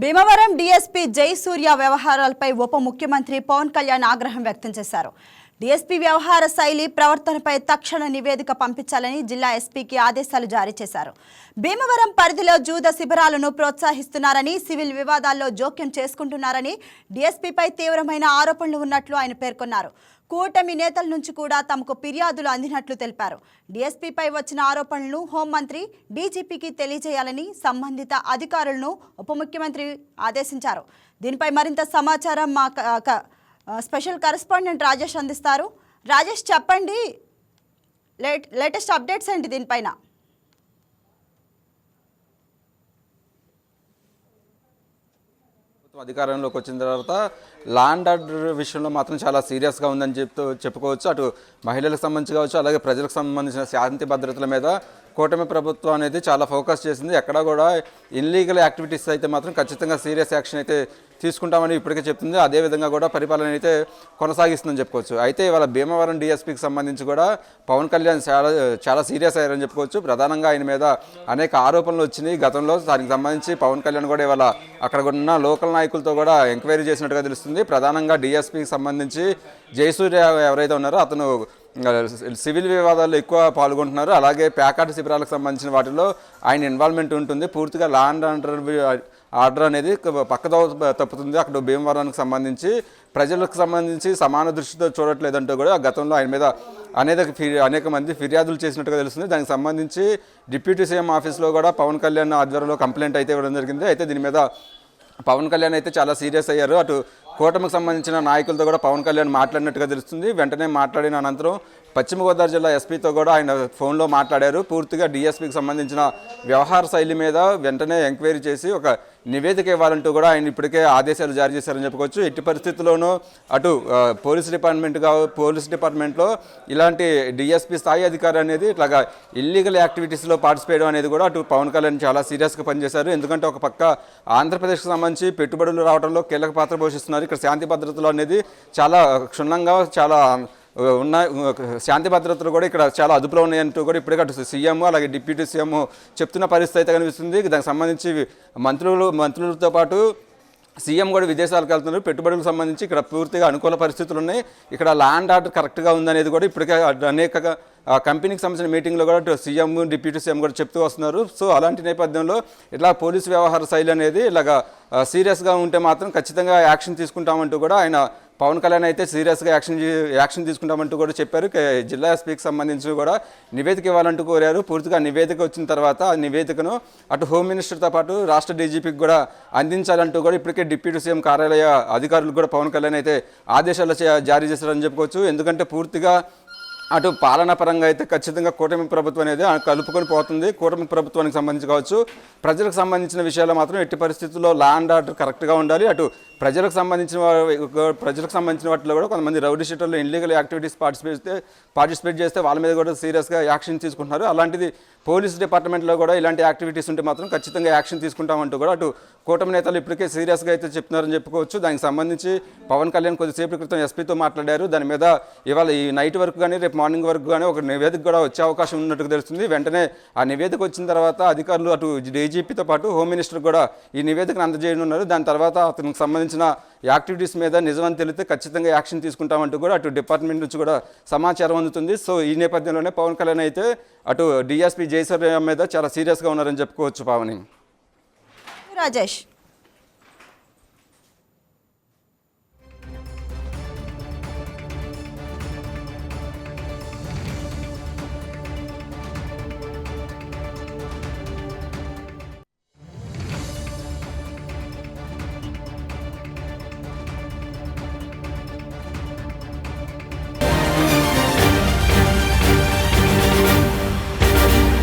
Bhimavaram DSP Jayasurya వ్యవహారాలపై ఉప ముఖ్యమంత్రి పవన్ కళ్యాణ్ ఆగ్రహం వ్యక్తం చేశారు. డీఎస్పీ వ్యవహార శైలి ప్రవర్తనపై తక్షణ నివేదిక పంపించాలని జిల్లా ఎస్పీకి ఆదేశాలు జారీ చేశారు. భీమవరం పరిధిలో జూద శిబిరాలను ప్రోత్సహిస్తున్నారని, సివిల్ వివాదాల్లో జోక్యం చేసుకుంటున్నారని డీఎస్పీపై తీవ్రమైన ఆరోపణలు ఉన్నట్లు ఆయన పేర్కొన్నారు. కూటమి నేతల నుంచి కూడా తమకు ఫిర్యాదులు అందినట్లు తెలిపారు. డీఎస్పీపై వచ్చిన ఆరోపణలను హోంమంత్రి, డీజీపీకి తెలియజేయాలని సంబంధిత అధికారులను ఉప ముఖ్యమంత్రి ఆదేశించారు. దీనిపై మరింత సమాచారం మా స్పెషల్ కరెస్పాండెంట్ రాజేష్ అందిస్తారు. రాజేష్, చెప్పండి, లేటెస్ట్ అప్డేట్స్ ఏంటి దీనిపైన? అధికారంలోకి వచ్చిన తర్వాత లా అండ్ ఆర్డర్ విషయంలో మాత్రం చాలా సీరియస్గా ఉందని చెప్పుకోవచ్చు. అటు మహిళలకు సంబంధించి కావచ్చు, అలాగే ప్రజలకు సంబంధించిన శాంతి భద్రతల మీద కూటమి ప్రభుత్వం అనేది చాలా ఫోకస్ చేసింది. ఎక్కడా కూడా ఇన్లీగల్ యాక్టివిటీస్ అయితే మాత్రం ఖచ్చితంగా సీరియస్ యాక్షన్ అయితే తీసుకుంటామని ఇప్పటికే చెప్తుంది. అదేవిధంగా కూడా పరిపాలన అయితే కొనసాగిస్తుందని చెప్పుకోవచ్చు. అయితే ఇవాళ భీమవరం డీఎస్పీకి సంబంధించి కూడా పవన్ కళ్యాణ్ చాలా సీరియస్ అయ్యారని చెప్పుకోవచ్చు. ప్రధానంగా ఆయన మీద అనేక ఆరోపణలు వచ్చినాయి గతంలో. దానికి సంబంధించి పవన్ కళ్యాణ్ కూడా ఇవాళ అక్కడ ఉన్న లోకల్ నాయకులతో కూడా ఎంక్వైరీ చేసినట్టుగా తెలుస్తుంది. ప్రధానంగా డీఎస్పీకి సంబంధించి జయసూర్య ఎవరైతే ఉన్నారో అతను సివిల్ వివాదాల్లో ఎక్కువ పాల్గొంటున్నారు. అలాగే ప్యాకాట్ శిబిరాలకు సంబంధించిన వాటిలో ఆయన ఇన్వాల్వ్మెంట్ ఉంటుంది. పూర్తిగా లా అండ్ ఆర్డర్ అనేది పక్కదో తప్పుతుంది. అక్కడ భీమవరానికి సంబంధించి ప్రజలకు సంబంధించి సమాన దృష్టితో చూడట్లేదంటూ కూడా గతంలో ఆయన మీద అనేక మంది ఫిర్యాదులు చేసినట్టుగా తెలుస్తుంది. దానికి సంబంధించి డిప్యూటీ సీఎం ఆఫీస్లో కూడా పవన్ కళ్యాణ్ ఆధ్వర్యంలో కంప్లైంట్ అయితే ఇవ్వడం జరిగింది. అయితే దీని మీద పవన్ కళ్యాణ్ అయితే చాలా సీరియస్ అయ్యారు. అటు కూటమికి సంబంధించిన నాయకులతో కూడా పవన్ కళ్యాణ్ మాట్లాడినట్టుగా తెలుస్తుంది. వెంటనే మాట్లాడిన అనంతరం పశ్చిమ గోదావరి జిల్లా ఎస్పీతో కూడా ఆయన ఫోన్లో మాట్లాడారు. పూర్తిగా డీఎస్పీకి సంబంధించిన వ్యవహార శైలి మీద వెంటనే ఎంక్వైరీ చేసి ఒక నివేదిక ఇవ్వాలంటూ కూడా ఆయన ఇప్పటికే ఆదేశాలు జారీ చేశారని చెప్పుకోవచ్చు. ఎట్టి పరిస్థితుల్లోనూ అటు పోలీస్ డిపార్ట్మెంట్లో ఇలాంటి డీఎస్పీ స్థాయి అధికారి అనేది ఇట్లాగా ఇల్లీగల్ యాక్టివిటీస్లో పార్టిసిపేట్ అనేది కూడా అటు పవన్ కళ్యాణ్ చాలా సీరియస్గా పనిచేశారు. ఎందుకంటే ఒక పక్క ఆంధ్రప్రదేశ్కి సంబంధించి పెట్టుబడులు రావడంలో కీలక పాత్ర పోషిస్తున్నారు. ఇక్కడ శాంతి భద్రతలు అనేది చాలా క్షుణ్ణంగా చాలా శాంతి భద్రతలు కూడా ఇక్కడ చాలా అదుపులో ఉన్నాయంటూ కూడా ఇప్పటికే అటు సీఎం అలాగే డిప్యూటీ సీఎం చెప్తున్న పరిస్థితి అయితే కనిపిస్తుంది. దానికి సంబంధించి మంత్రులతో పాటు సీఎం కూడా విదేశాలకు వెళ్తున్నారు. పెట్టుబడులకు సంబంధించి ఇక్కడ పూర్తిగా అనుకూల పరిస్థితులు ఉన్నాయి. ఇక్కడ లా అండ్ ఆర్డర్ కరెక్ట్గా ఉందనేది కూడా ఇప్పటికే అనేక కంపెనీకి సంబంధించిన మీటింగ్లో కూడా సీఎం డిప్యూటీ సీఎం కూడా చెప్తూ వస్తున్నారు. సో అలాంటి నేపథ్యంలో ఇట్లా పోలీసు వ్యవహార శైలి అనేది ఇలాగా సీరియస్గా ఉంటే మాత్రం ఖచ్చితంగా యాక్షన్ తీసుకుంటామంటూ కూడా ఆయన పవన్ కళ్యాణ్ అయితే సీరియస్గా యాక్షన్ తీసుకుంటామంటూ కూడా చెప్పారు. జిల్లా ఎస్పీకి సంబంధించి కూడా నివేదిక ఇవ్వాలంటూ కోరారు. పూర్తిగా నివేదిక వచ్చిన తర్వాత ఆ నివేదికను అటు హోమ్ మినిస్టర్తో పాటు రాష్ట్ర డీజీపీకి కూడా అందించాలంటూ కూడా ఇప్పటికే డిప్యూటీ సీఎం కార్యాలయ అధికారులకు కూడా పవన్ కళ్యాణ్ అయితే ఆదేశాలు జారీ చేశారని చెప్పుకోవచ్చు. ఎందుకంటే పూర్తిగా అటు పాలనా పరంగా అయితే ఖచ్చితంగా కూటమి ప్రభుత్వం అనేది కలుపుకొని పోతుంది. కూటమి ప్రభుత్వానికి సంబంధించి కావచ్చు, ప్రజలకు సంబంధించిన విషయాల్లో మాత్రం ఎట్టి పరిస్థితుల్లో లా అండ్ ఆర్డర్ కరెక్ట్గా ఉండాలి. అటు ప్రజలకు సంబంధించిన వాటిలో కూడా కొంతమంది రౌడీ షీటర్లు ఇన్లీగల్ యాక్టివిటీస్ పార్టిసిపేట్ చేస్తే వాళ్ళ మీద కూడా సీరియస్గా యాక్షన్ తీసుకుంటున్నారు. అలాంటిది పోలీస్ డిపార్ట్మెంట్లో కూడా ఇలాంటి యాక్టివిటీస్ ఉంటే మాత్రం ఖచ్చితంగా యాక్షన్ తీసుకుంటామంటూ కూడా అటు కూటమి నేతలు ఇప్పటికే సీరియస్గా అయితే చెప్తున్నారని చెప్పుకోవచ్చు. దానికి సంబంధించి పవన్ కళ్యాణ్ కొద్దిసేపటి క్రితం ఎస్పీతో మాట్లాడారు. దాని మీద ఇవాళ ఈ నైట్ వరకు కానీ రేపు మార్నింగ్ వరకు కానీ ఒక నివేదిక కూడా వచ్చే అవకాశం ఉన్నట్టుగా తెలుస్తుంది. వెంటనే ఆ నివేదిక వచ్చిన తర్వాత అధికారులు అటు డీజీపీతో పాటు హోమ్ మినిస్టర్ కూడా ఈ నివేదికను అందజేయనున్నారు. దాని తర్వాత అతనికి సంబంధించిన యాక్టివిటీస్ మీద నిజమని తెలిస్తే ఖచ్చితంగా యాక్షన్ తీసుకుంటామంటూ కూడా అటు డిపార్ట్మెంట్ నుంచి కూడా సమాచారం అందుతుంది. సో ఈ నేపథ్యంలోనే పవన్ కళ్యాణ్ అయితే అటు డీఎస్పీ జయసూర్య మీద చాలా సీరియస్గా ఉన్నారని చెప్పుకోవచ్చు. పావని, రాజేష్.